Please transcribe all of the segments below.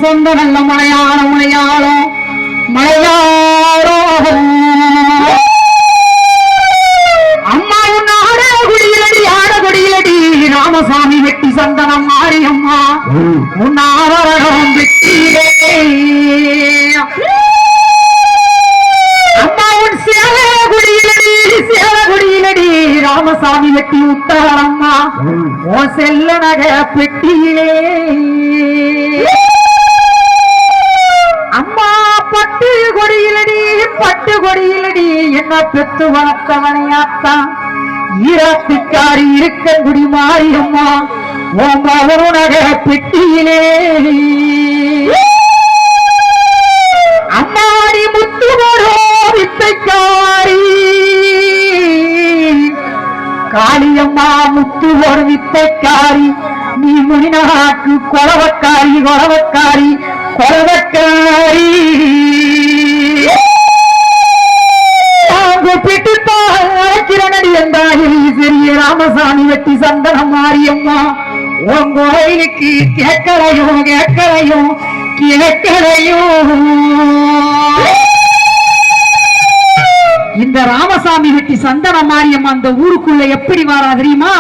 சொந்த நல்ல மலையாளம் மலையாளம் மலையாளம் அம்மா உன் ஆடகுடியிலடி ஆடகுடியிலடி ராமசாமி வெட்டி சந்தனம் மாரியம்மா உன் ஆவரணம் வெட்டியிலே அம்மா உன் சேலகுடியிலடி ராமசாமி வெட்டி உத்தரம்மா ஓ செல்ல நக பெட்டியிலே அம்மா பட்டு கொடியிலடி என்ன பெத்து வளர்த்தவனையாத்தான் ஈராத்துக்காரி இருக்கங்குடி மாரியம்மா ஓம் அவருணக பெட்டியிலே அம்மாடி முத்துவரோ வித்தைக்காரி காளியம்மா முத்துவோர் வித்தைக்காரி நீ முனிநாட்டு கொலவக்காரி கொலவக்காரி கொலவக்காரி கிரணடி என்றாயில் பெரிய ராமசாமி வெட்டி சந்தனம் மாரியம்மா உன் கோயிலுக்கு கேட்கலையும் கேட்கலையும் கேட்கலையும் இந்த ராமசாமி வெட்டி சந்தனம் மாரியம்மா அந்த ஊருக்குள்ள எப்படி வாரா தெரியுமா?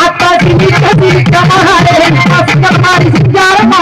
ஆத்தா சிரிக்க சிரிக்க மகாலே பசுங்க மாறி சிங்காரமா